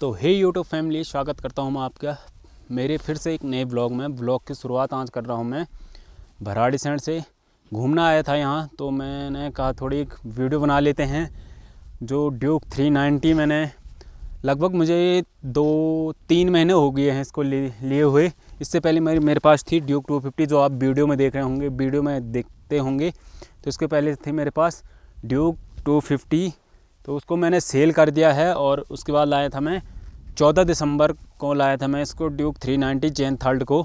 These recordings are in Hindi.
तो हे यूट्यूब फैमिली, स्वागत करता हूँ मैं आपका मेरे फिर से एक नए ब्लॉग में। ब्लॉग की शुरुआत आज कर रहा हूँ मैं भराड़ीसैंण से। घूमना आया था यहाँ, तो मैंने कहा थोड़ी एक वीडियो बना लेते हैं। जो ड्यूक 390 मैंने लगभग मुझे 2-3 महीने हो गए हैं इसको लिए हुए। इससे पहले मेरे पास थी ड्यूक 250, जो आप वीडियो में देख रहे होंगे, वीडियो में देखते होंगे। तो इसके पहले थी मेरे पास ड्यूक 250, तो उसको मैंने सेल कर दिया है। और उसके बाद लाया था मैं 14 दिसंबर को लाया था मैं इसको ड्यूक 390 जेन थर्ड को।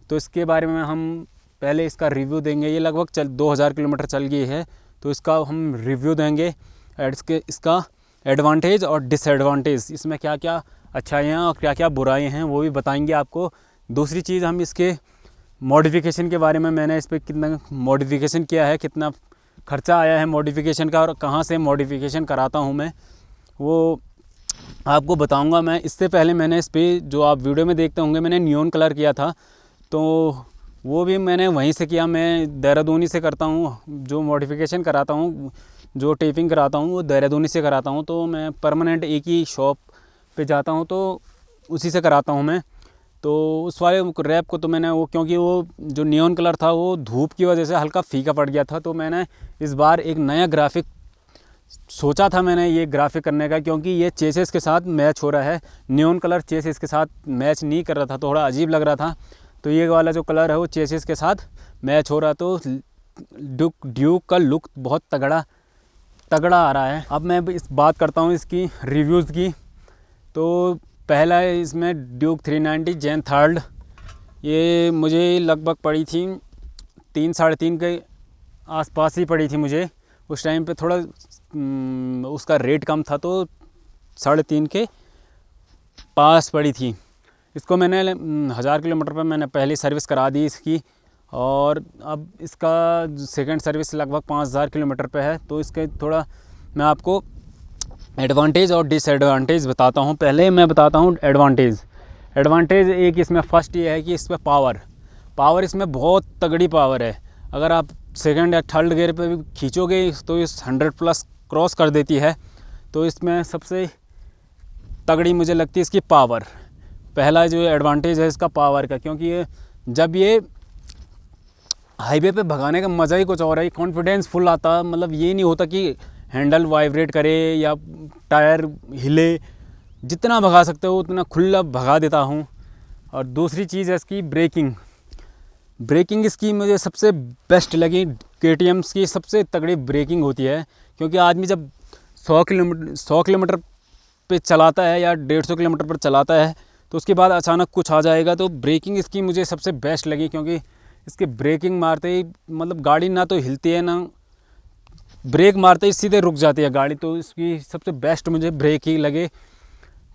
तो इसके बारे में हम पहले इसका रिव्यू देंगे। ये लगभग 2000 किलोमीटर चल गई है, तो इसका हम रिव्यू देंगे। इसका एडवांटेज और डिसएडवांटेज, इसमें क्या क्या अच्छाइयाँ और क्या क्या बुराइयाँ हैं वो भी बताएंगे आपको। दूसरी चीज़, हम इसके मॉडिफिकेशन के बारे में, मैंने इस पर कितना मॉडिफिकेशन किया है, कितना खर्चा आया है मॉडिफिकेशन का और कहाँ से मॉडिफिकेशन कराता हूँ मैं, वो आपको बताऊंगा मैं। इससे पहले मैंने इस पर, जो आप वीडियो में देखते होंगे, मैंने नियॉन कलर किया था, तो वो भी मैंने वहीं से किया। मैं देहरादूनी से करता हूँ, जो मॉडिफिकेशन कराता हूँ, जो टेपिंग कराता हूँ, वो देहरादूनी से कराता हूँ। तो मैं परमानेंट एक ही शॉप पे जाता हूँ, तो उसी से कराता हूँ मैं। तो उस वाले रैप को तो मैंने क्योंकि वो जो नियॉन कलर था वो धूप की वजह से हल्का फीका पड़ गया था, तो मैंने इस बार एक नया ग्राफिक सोचा था मैंने ये ग्राफिक करने का, क्योंकि ये चेसिस के साथ मैच हो रहा है। नियॉन कलर चेसिस के साथ मैच नहीं कर रहा था, थोड़ा अजीब लग रहा था। तो ये वाला जो कलर है वो चेसिस के साथ मैच हो रहा, तो ड्यूक का लुक बहुत तगड़ा आ रहा है। अब मैं इस बात करता हूँ इसकी रिव्यूज़ की। तो पहला है इसमें ड्यूक 390 जेन थर्ड। ये मुझे लगभग पड़ी थी 3-3.5 के आसपास ही पड़ी थी मुझे। उस टाइम पे थोड़ा उसका रेट कम था, तो 3.5 के पास पड़ी थी। इसको मैंने 1000 किलोमीटर पर मैंने पहली सर्विस करा दी इसकी, और अब इसका सेकंड सर्विस लगभग 5000 किलोमीटर पे है। तो इसके थोड़ा मैं आपको एडवांटेज और डिसएडवांटेज बताता हूँ। पहले मैं बताता हूँ एडवांटेज एक इसमें फर्स्ट ये है कि इसमें पावर इसमें बहुत तगड़ी पावर है। अगर आप सेकंड या थर्ड गियर पे भी खींचोगे तो इस 100+ क्रॉस कर देती है। तो इसमें सबसे तगड़ी मुझे लगती है इसकी पावर। पहला जो एडवांटेज है इसका पावर का, क्योंकि जब ये हाईवे पे भगाने का मज़ा ही कुछ और है। कॉन्फिडेंस फुल आता, मतलब ये नहीं होता कि हैंडल वाइब्रेट करे या टायर हिले। जितना भगा सकते हो उतना खुला भगा देता हूँ। और दूसरी चीज़ है इसकी ब्रेकिंग इसकी मुझे सबसे बेस्ट लगी। KTM's की सबसे तगड़ी ब्रेकिंग होती है, क्योंकि आदमी जब 100 किलोमीटर पे चलाता है या 150 किलोमीटर पर चलाता है, तो उसके बाद अचानक कुछ आ जाएगा। तो ब्रेकिंग इसकी मुझे सबसे बेस्ट लगी, क्योंकि इसके ब्रेकिंग मारते ही मतलब गाड़ी ना तो हिलती है, ना ब्रेक मारते ही सीधे रुक जाती है गाड़ी। तो इसकी सबसे बेस्ट मुझे ब्रेक ही लगे,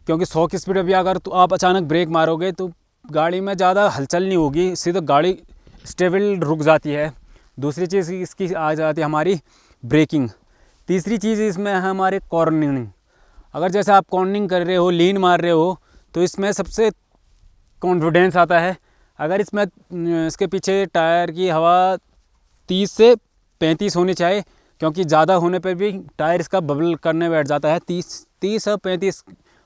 क्योंकि 100 की स्पीड भी अगर तो आप अचानक ब्रेक मारोगे तो गाड़ी में ज़्यादा हलचल नहीं होगी, सीधे गाड़ी स्टेबल रुक जाती है। दूसरी चीज़ इसकी आ जाती है हमारी ब्रेकिंग। तीसरी चीज़ इसमें है हमारे कॉर्नरिंग। अगर जैसे आप कॉर्नरिंग कर रहे हो, लीन मार रहे हो, तो इसमें सबसे कॉन्फिडेंस आता है। अगर इसमें इसके पीछे टायर की हवा 30 से 35 होनी चाहिए, क्योंकि ज़्यादा होने पर भी टायर इसका बबल करने बैठ जाता है। 30 और 35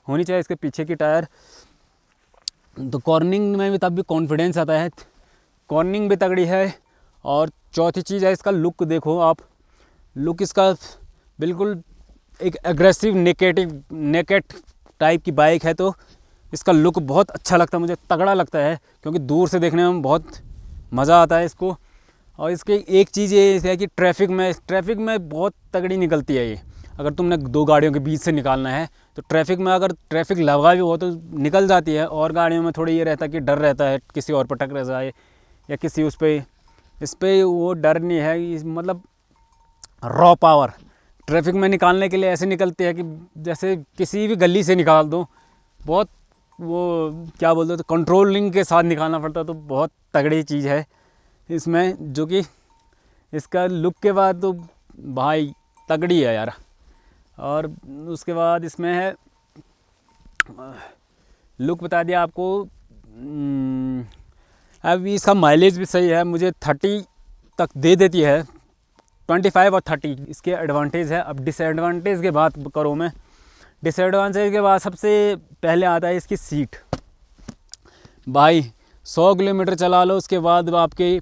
होनी चाहिए इसके पीछे की टायर। तो कॉर्निंग में भी तब भी कॉन्फिडेंस आता है, कॉर्निंग भी तगड़ी है। और चौथी चीज़ है इसका लुक। देखो आप, लुक इसका बिल्कुल एक एग्रेसिव नेकेट टाइप की बाइक है, तो इसका लुक बहुत अच्छा लगता है मुझे, तगड़ा लगता है, क्योंकि दूर से देखने में बहुत मज़ा आता है इसको। और इसकी एक चीज़ ये है कि ट्रैफिक में बहुत तगड़ी निकलती है ये। अगर तुमने दो गाड़ियों के बीच से निकालना है, तो ट्रैफिक में अगर ट्रैफिक लगा भी हो तो निकल जाती है। और गाड़ियों में थोड़ी ये रहता है कि डर रहता है किसी और पर टकरा जाए या किसी इस पर वो डर नहीं है। मतलब रॉ पावर ट्रैफिक में निकालने के लिए ऐसे निकलती है कि जैसे किसी भी गली से निकाल दो। बहुत वो क्या बोलते हैं, तो कंट्रोलिंग के साथ निकालना पड़ता है। तो बहुत तगड़ी चीज़ है इसमें, जो कि इसका लुक के बाद तो भाई तगड़ी है यार। और उसके बाद इसमें है लुक बता दिया आपको। अब इसका माइलेज भी सही है, मुझे 30 तक दे देती है, 25 और 30 इसके एडवांटेज है। अब डिसएडवांटेज की बात करूँ मैं, डिसएडवांटेज के बाद सबसे पहले आता है इसकी सीट। भाई 100 किलोमीटर चला लो उसके बाद आपके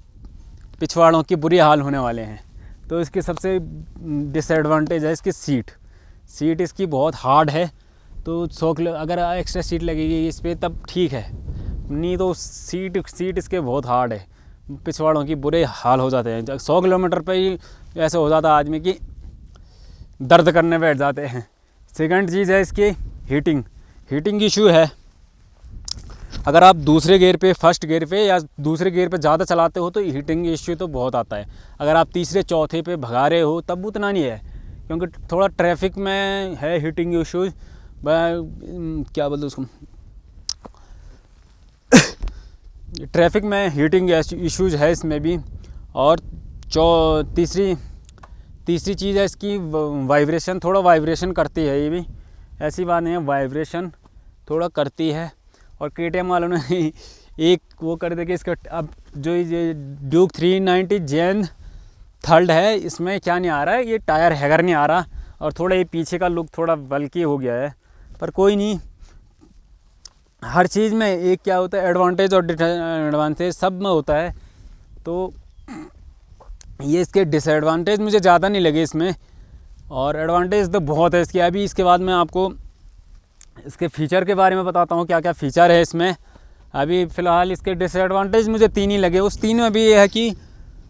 पिछवाड़ों की बुरी हाल होने वाले हैं। तो इसकी सबसे डिसएडवांटेज है इसकी सीट इसकी बहुत हार्ड है। तो 100 किलो अगर एक्स्ट्रा सीट लगेगी इस पर तब ठीक है, नहीं तो सीट इसके बहुत हार्ड है, पिछवाड़ों की बुरे हाल हो जाते हैं। 100 किलोमीटर पे ही ऐसा हो जाता है आदमी की दर्द करने बैठ जाते हैं। सेकंड चीज़ है इसकी हीटिंग इशू है। अगर आप दूसरे गियर पे, फर्स्ट गियर पे या दूसरे गियर पे ज़्यादा चलाते हो तो हीटिंग इशू तो बहुत आता है। अगर आप तीसरे चौथे पे भगा रहे हो तब उतना नहीं है, क्योंकि थोड़ा ट्रैफिक में है हीटिंग इशूज़। क्या बोलते उसको ट्रैफिक में हीटिंग इश्यूज है इसमें भी। और तीसरी चीज़ है इसकी वाइब्रेशन, थोड़ा वाइब्रेशन करती है ये भी, ऐसी बात नहीं है, वाइब्रेशन थोड़ा करती है। और KTM वालों ने एक वो कर दे कि इसका अब जो ये ड्यूक 390 जेन थर्ड है, इसमें क्या नहीं आ रहा है, ये टायर हैगर नहीं आ रहा और थोड़ा ये पीछे का लुक थोड़ा बल्कि हो गया है। पर कोई नहीं, हर चीज़ में एक क्या होता है एडवांटेज और डिसएडवांटेज सब में होता है। तो ये इसके डिसएडवांटेज मुझे ज़्यादा नहीं लगे इसमें, और एडवांटेज तो बहुत है इसके। अभी इसके बाद मैं आपको इसके फ़ीचर के बारे में बताता हूँ क्या क्या फ़ीचर है इसमें। अभी फ़िलहाल इसके डिसएडवांटेज मुझे 3 ही लगे। उस 3 में भी ये है कि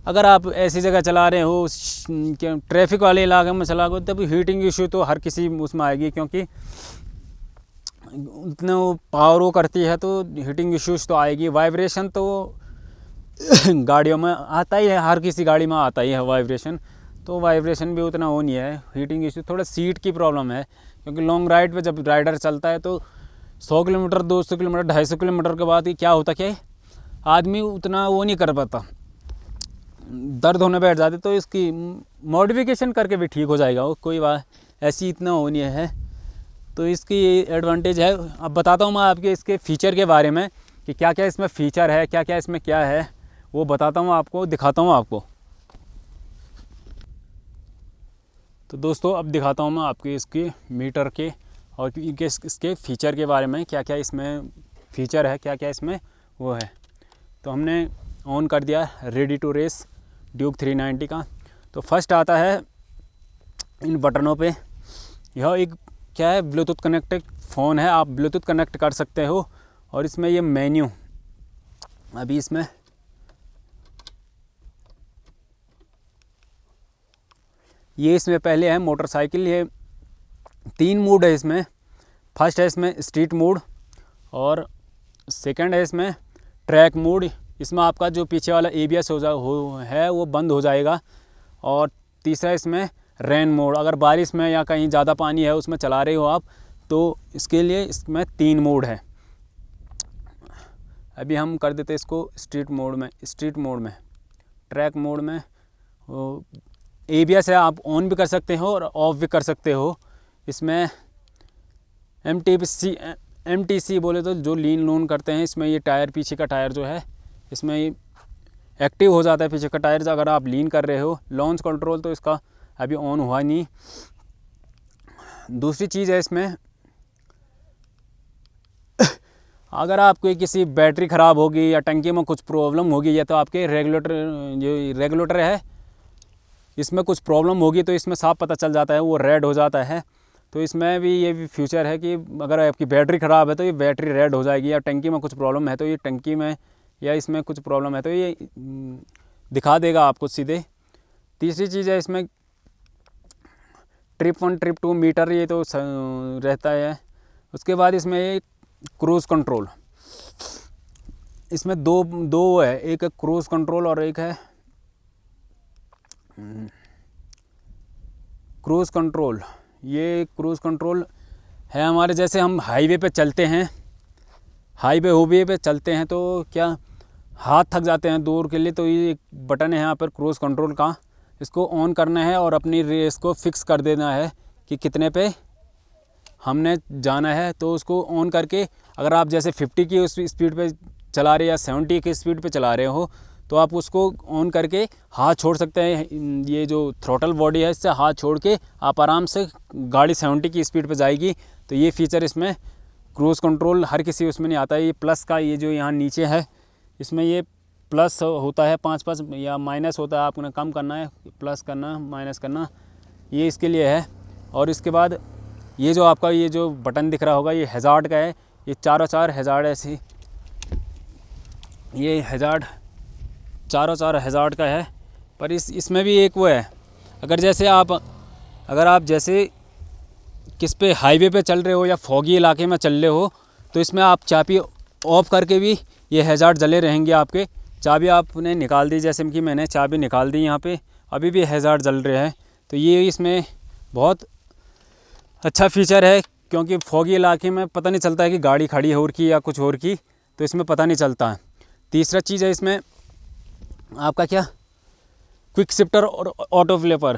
अगर आप ऐसी जगह चला रहे हो, ट्रैफिक वाले इलाके में चला गए, तब हीटिंग इशू तो हर किसी उसमें आएगी, क्योंकि उतना पावर वो करती है तो हीटिंग इश्यूज तो आएगी। वाइब्रेशन तो गाड़ियों में आता ही है, हर किसी गाड़ी में आता ही है वाइब्रेशन, तो वाइब्रेशन भी उतना वो नहीं है। हीटिंग इशू थोड़ा सीट की प्रॉब्लम है, क्योंकि लॉन्ग राइड पे जब राइडर चलता है तो 100 किलोमीटर 200 किलोमीटर 250 किलोमीटर के बाद ही क्या होता कि आदमी उतना वो नहीं कर पाता, दर्द होने बैठ जाते। तो इसकी मॉडिफिकेशन करके भी ठीक हो जाएगा वो, कोई बात ऐसी इतना वो नहीं है। तो इसकी एडवांटेज है। अब बताता हूँ मैं आपके इसके फ़ीचर के बारे में कि क्या क्या इसमें फ़ीचर है, क्या क्या इसमें क्या है, वो बताता हूँ आपको, दिखाता हूँ आपको। तो दोस्तों अब दिखाता हूँ मैं आपके इसके मीटर के और इसके फ़ीचर के बारे में, क्या क्या इसमें फ़ीचर है, क्या क्या इसमें वो है। तो हमने ऑन कर दिया रेडी टू रेस ड्यूक 390 का। तो फर्स्ट आता है इन बटनों पे, यह एक क्या है ब्लूटूथ कनेक्टेड फ़ोन है, आप ब्लूटूथ कनेक्ट कर सकते हो। और इसमें ये मेन्यू, अभी इसमें ये इसमें पहले है मोटरसाइकिल, ये 3 मोड है इसमें। फर्स्ट है इसमें स्ट्रीट मोड, और सेकंड है इसमें ट्रैक मोड, इसमें आपका जो पीछे वाला ABS है वो बंद हो जाएगा। और तीसरा इसमें रेन मोड, अगर बारिश में या कहीं ज़्यादा पानी है उसमें चला रहे हो आप, तो इसके लिए इसमें 3 मोड है। अभी हम कर देते इसको स्ट्रीट मोड में ट्रैक मोड में ABS है, आप ऑन भी कर सकते हो और ऑफ भी कर सकते हो। इसमें MTC बोले तो जो लीन लोन करते हैं, इसमें ये टायर, पीछे का टायर जो है इसमें एक्टिव हो जाता है, पीछे का टायर अगर आप लीन कर रहे हो। लॉन्च कंट्रोल तो इसका अभी ऑन हुआ नहीं। दूसरी चीज़ है इसमें, अगर आपको किसी बैटरी ख़राब होगी या टंकी में कुछ प्रॉब्लम होगी, या तो आपके रेगुलेटर है इसमें कुछ प्रॉब्लम होगी, तो इसमें साफ पता चल जाता है, वो रेड हो जाता है। तो इसमें भी ये भी फीचर है कि अगर आपकी बैटरी ख़राब है तो ये बैटरी रेड हो जाएगी, या टंकी में कुछ प्रॉब्लम है तो ये टंकी में या इसमें कुछ प्रॉब्लम है तो ये दिखा देगा आपको सीधे। तीसरी चीज़ है इसमें ट्रिप 1 ट्रिप 2 मीटर, ये तो रहता है। उसके बाद इसमें ये क्रूज़ कंट्रोल, इसमें दो है, एक है क्रूज़ कंट्रोल और एक है क्रूज़ कंट्रोल। ये क्रूज़ कंट्रोल है हमारे, जैसे हम हाईवे पे चलते हैं तो क्या हाथ थक जाते हैं दूर के लिए, तो ये एक बटन है यहाँ पर क्रूज़ कंट्रोल का, इसको ऑन करना है और अपनी रेस को फिक्स कर देना है कि कितने पे हमने जाना है। तो उसको ऑन करके अगर आप जैसे 50 की उस स्पीड पे चला रहे या 70 की स्पीड पे चला रहे हो, तो आप उसको ऑन करके हाथ छोड़ सकते हैं। ये जो थ्रोटल बॉडी है इससे हाथ छोड़ के आप आराम से गाड़ी 70 की स्पीड पे जाएगी। तो ये फीचर इसमें क्रूज़ कंट्रोल हर किसी उसमें नहीं आता है। ये प्लस का ये जो यहाँ नीचे है इसमें ये प्लस होता है 5 या माइनस होता है, आपने कम करना है, प्लस करना, माइनस करना, ये इसके लिए है। और इसके बाद ये जो आपका ये जो बटन दिख रहा होगा ये हैज़ार्ड का है। ये चारों चार हैज़ार्ड ऐसी, ये हैज़ार्ड चारों चार हैज़ार्ड का है। पर इसमें भी एक वो है, अगर आप जैसे किस पे हाईवे पे चल रहे हो या फॉगी इलाके में चल रहे हो तो इसमें आप चाबी ऑफ करके भी ये हैज़ार्ड जले रहेंगे आपके। चाबी आपने निकाल दी, जैसे कि मैंने चाबी निकाल दी, यहाँ पे अभी भी हैज़ार्ड जल रहे हैं। तो ये इसमें बहुत अच्छा फीचर है, क्योंकि फॉगी इलाके में पता नहीं चलता है कि गाड़ी खड़ी हो रखी या कुछ और की, तो इसमें पता नहीं चलता है। तीसरा चीज़ है इसमें आपका क्या, क्विक शिफ्टर और ऑटो फ्लिपर।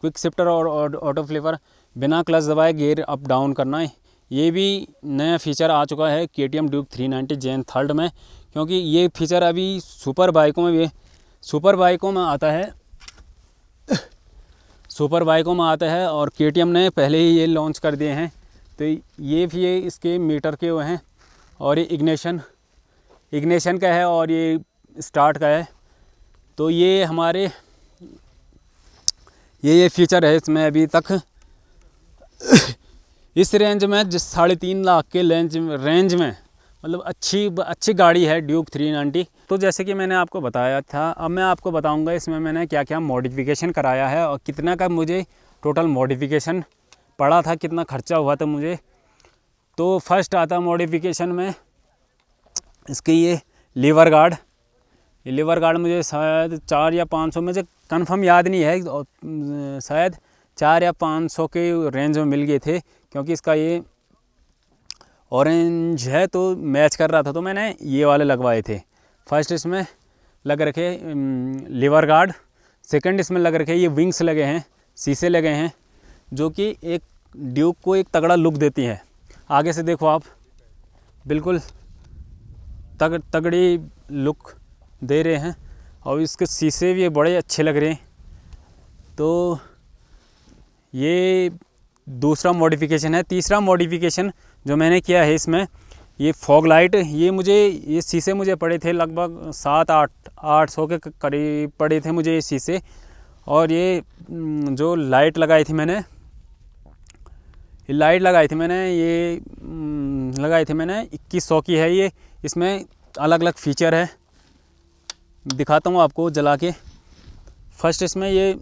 क्विक शिफ्टर और ऑटो फ्लिपर बिना क्लच दबाए गियर अप डाउन करना है। ये भी नया फीचर आ चुका है KTM ड्यूक 390 जेन 3 में, क्योंकि ये फीचर अभी सुपर बाइकों में आता है और KTM ने पहले ही ये लॉन्च कर दिए हैं। तो ये भी ये इसके मीटर के वो हैं, और ये इग्निशन का है और ये स्टार्ट का है। तो ये हमारे ये फीचर है इसमें अभी तक। इस रेंज में जिस 3.5 लाख के रेंज में मतलब अच्छी गाड़ी है ड्यूक 390। तो जैसे कि मैंने आपको बताया था, अब मैं आपको बताऊंगा इसमें मैंने क्या क्या मॉडिफिकेशन कराया है और कितना का मुझे टोटल मॉडिफिकेशन पड़ा था, कितना खर्चा हुआ था मुझे। तो फर्स्ट आता मॉडिफिकेशन में इसके ये लीवर गार्ड। ये लीवर गार्ड मुझे शायद 400 या 500, मुझे कंफर्म याद नहीं है, शायद 400 या 500 के रेंज में मिल गए थे, क्योंकि इसका ये ऑरेंज है तो मैच कर रहा था, तो मैंने ये वाले लगवाए थे। फर्स्ट इसमें लग रखे लीवर गार्ड, सेकंड इसमें लग रखे ये विंग्स लगे हैं, शीशे लगे हैं, जो कि एक ड्यूक को एक तगड़ा लुक देती है। आगे से देखो आप, बिल्कुल तगड़ी लुक दे रहे हैं, और इसके शीशे भी बड़े अच्छे लग रहे हैं। तो ये दूसरा मॉडिफिकेशन है। तीसरा मॉडिफिकेशन जो मैंने किया है इसमें ये फॉग लाइट। ये शीशे मुझे पड़े थे लगभग 700-800 के करीब पड़े थे मुझे ये शीशे। और ये जो लाइट लगाई थी मैंने, ये लगाई थी मैंने 2100 की है ये। इसमें अलग अलग फीचर है, दिखाता हूँ आपको जला के। फर्स्ट इसमें ये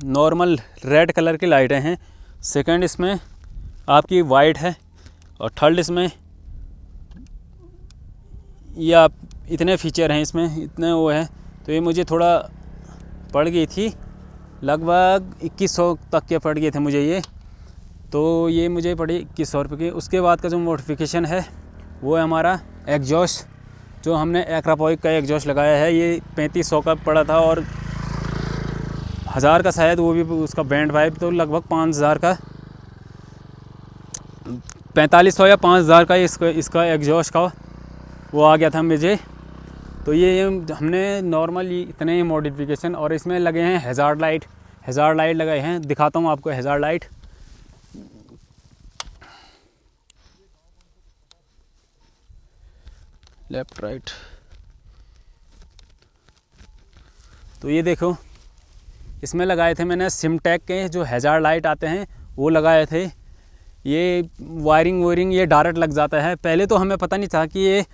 नॉर्मल रेड कलर की लाइटें हैं, सेकंड इसमें आपकी वाइट है, और थर्ड इसमें ये आप इतने फीचर हैं इसमें, इतने वो हैं। तो ये मुझे थोड़ा पड़ गई थी, लगभग 2100 तक के पड़ गए थे मुझे ये। तो ये मुझे पड़ी 2100 रुपये की। उसके बाद का जो मॉडिफिकेशन है वो है हमारा एग्जॉस्ट, जो हमने एक्रापॉइक का एग्जॉस्ट लगाया है। ये 3500 का पड़ा था, और 1000 का शायद वो भी उसका बैंड वाइब, तो लगभग 5000 का, 4500 या 5000 का इसका एग्जॉस्ट का वो आ गया था मुझे। तो ये हमने नॉर्मली इतने ही मॉडिफिकेशन, और इसमें लगे हैं हैज़ार्ड लाइट लगाए हैं। दिखाता हूँ आपको हैज़ार्ड लाइट। लेफ्ट राइट, तो ये देखो इसमें लगाए थे मैंने सिमटेक के जो हैज़ार्ड लाइट आते हैं वो लगाए थे। ये वायरिंग ये डायरेक्ट लग जाता है। पहले तो हमें पता नहीं था कि ये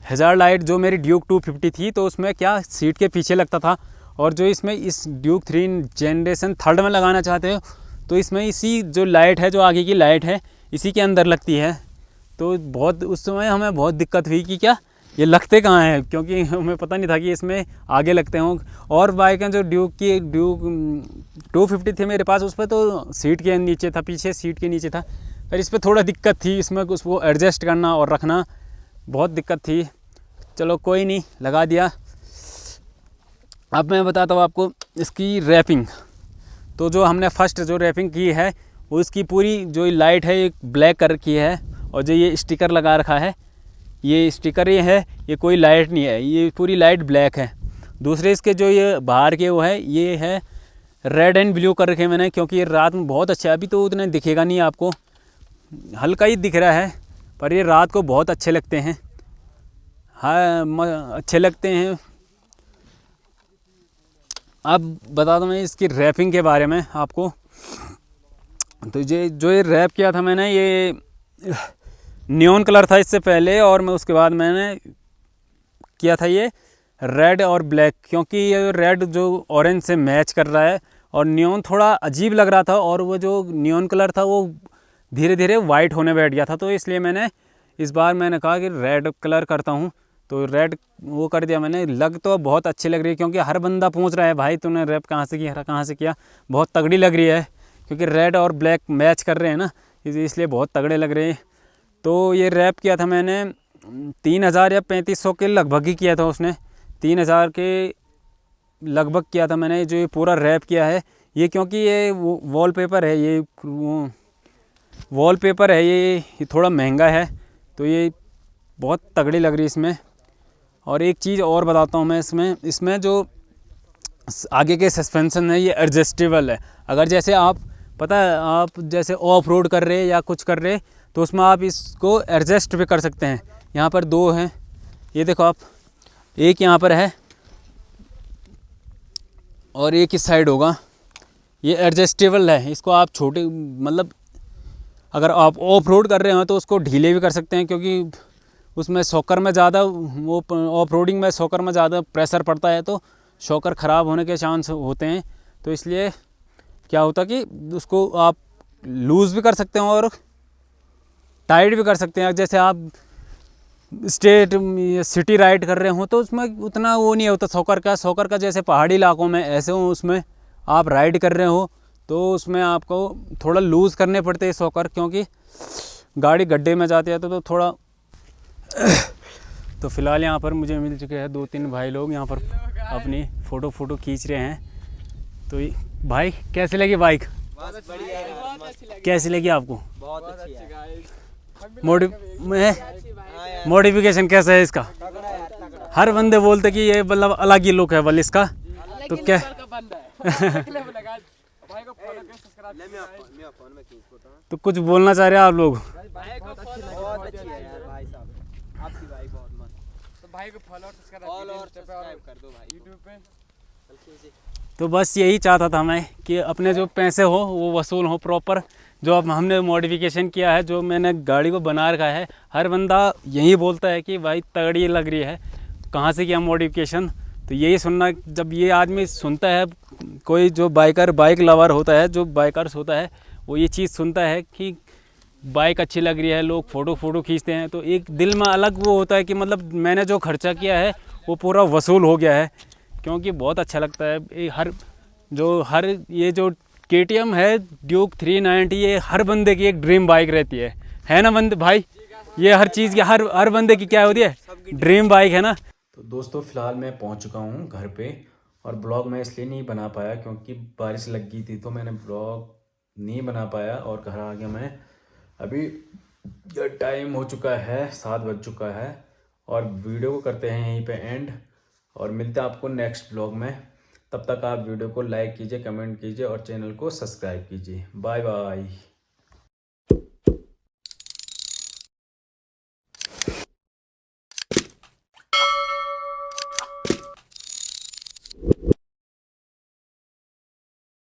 हैज़ार्ड लाइट जो मेरी ड्यूक 250 थी तो उसमें क्या सीट के पीछे लगता था, और जो इसमें इस ड्यूक 3 जनरेशन 3 में लगाना चाहते हो तो इसमें इसी जो लाइट है, जो आगे की लाइट है, इसी के अंदर लगती है। तो बहुत उस समय हमें बहुत दिक्कत हुई कि क्या ये लगते कहाँ हैं, क्योंकि हमें पता नहीं था कि इसमें आगे लगते हों। और बाइकें जो ड्यूक 250 थी मेरे पास, उस पर तो सीट के नीचे था, पीछे सीट के नीचे था। पर इस पर थोड़ा दिक्कत थी, इसमें उसको एडजस्ट करना और रखना बहुत दिक्कत थी। चलो कोई नहीं, लगा दिया। अब मैं बताता हूँ आपको इसकी रैपिंग। तो जो हमने फर्स्ट जो रैपिंग की है वो इसकी पूरी जो लाइट है एक ब्लैक कलर की है, और जो ये स्टिकर लगा रखा है ये स्टिकर ये है, ये कोई लाइट नहीं है, ये पूरी लाइट ब्लैक है। दूसरे इसके जो ये बाहर के वो है, ये है रेड एंड ब्लू कर रखे मैंने, क्योंकि ये रात में बहुत अच्छा है। अभी तो उतने दिखेगा नहीं आपको, हल्का ही दिख रहा है, पर ये रात को बहुत अच्छे लगते हैं। हाँ अच्छे लगते हैं। अब बता दूँ मैं इसकी रैपिंग के बारे में आपको। तो ये रैप किया था मैंने, ये नियॉन कलर था इससे पहले, और मैं उसके बाद मैंने किया था ये रेड और ब्लैक, क्योंकि ये रेड जो ऑरेंज से मैच कर रहा है और नियॉन थोड़ा अजीब लग रहा था, और वो जो नियॉन कलर था वो धीरे धीरे वाइट होने बैठ गया था। तो इसलिए मैंने इस बार मैंने कहा कि रेड कलर करता हूँ, तो रेड वो कर दिया मैंने। लग तो बहुत अच्छी लग रही है, क्योंकि हर बंदा पूछ रहा है भाई तूने रैप कहाँ से किया, कहाँ से किया। बहुत तगड़ी लग रही है, क्योंकि रेड और ब्लैक मैच कर रहे हैं ना, इसलिए बहुत तगड़े लग रहे हैं। तो ये रैप किया था मैंने 3000 या 3500 के लगभग ही किया था उसने, 3000 के लगभग किया था मैंने जो ये पूरा रैप किया है। ये क्योंकि ये वॉलपेपर है, ये वॉलपेपर है, ये थोड़ा महंगा है, तो ये बहुत तगड़ी लग रही है इसमें। और एक चीज़ और बताता हूँ मैं, इसमें जो आगे के सस्पेंशन है ये एडजस्टेबल है। अगर जैसे आप पता है आप जैसे ऑफ रोड कर रहे या कुछ कर रहे, तो उसमें आप इसको एडजस्ट भी कर सकते हैं। यहाँ पर दो हैं, ये देखो आप, एक यहाँ पर है और एक इस साइड होगा। ये एडजस्टेबल है, इसको आप छोटे मतलब अगर आप ऑफ रोड कर रहे हो तो उसको ढीले भी कर सकते हैं, क्योंकि उसमें शॉकर में ज़्यादा वो ऑफ रोडिंग में शॉकर में ज़्यादा प्रेशर पड़ता है, तो शॉकर ख़राब होने के चांस होते हैं। तो इसलिए क्या होता कि उसको आप लूज़ भी कर सकते हैं और टाइट भी कर सकते हैं। जैसे आप स्टेट सिटी राइड कर रहे हो तो उसमें उतना वो नहीं होता शॉकर का जैसे पहाड़ी इलाकों में ऐसे हो, उसमें आप राइड कर रहे हो तो उसमें आपको थोड़ा लूज़ करने पड़ते हैं शॉकर, क्योंकि गाड़ी गड्ढे में जाती है तो थोड़ा तो फिलहाल यहाँ पर मुझे मिल चुके हैं 2-3 भाई लोग, यहाँ पर अपनी फ़ोटो खींच रहे हैं। तो भाई कैसे लगी बाइक? कैसी लगी आपको? बहुत अच्छी है। मॉडिफिकेशन कैसा है इसका? हर बंदे बोलते कि ये मतलब अलग ही लुक है बल इसका, तो क्या तो कुछ बोलना चाह रहे हैं आप लोग? बहुत अच्छी है यार भाई साहब, आपकी बाइक बहुत मस्त। तो भाई को फॉलो और सब्सक्राइब कर दो भाई यूट्यूब पे। तो बस यही चाहता था मैं कि अपने जो पैसे हो वो वसूल हो प्रॉपर। जो अब हमने मॉडिफिकेशन किया है, जो मैंने गाड़ी को बना रखा है, हर बंदा यही बोलता है कि भाई तगड़ी लग रही है, कहाँ से किया मॉडिफिकेशन। तो यही सुनना, जब ये आदमी सुनता है, कोई जो बाइक लवर होता है, जो बाइकर्स होता है, वो ये चीज़ सुनता है कि बाइक अच्छी लग रही है, लोग फ़ोटो खींचते हैं, तो एक दिल में अलग वो होता है कि मतलब मैंने जो खर्चा किया है वो पूरा वसूल हो गया है। क्योंकि बहुत अच्छा लगता है ये जो KTM है ड्यूक 390, ये हर बंदे की एक ड्रीम बाइक रहती है ना बंदे भाई? ये हर चीज़ की हर बंदे की क्या होती है, ड्रीम बाइक है ना। तो दोस्तों फिलहाल मैं पहुंच चुका हूं घर पे, और ब्लॉग मैं इसलिए नहीं बना पाया क्योंकि बारिश लग गई थी, तो मैंने ब्लॉग नहीं बना पाया और घर आ गया मैं। अभी टाइम हो चुका है, 7 बज चुका है, और वीडियो को करते हैं यहीं पे एंड, और मिलते हैं आपको नेक्स्ट ब्लॉग में। तब तक आप वीडियो को लाइक कीजिए, कमेंट कीजिए और चैनल को सब्सक्राइब कीजिए। Bye bye.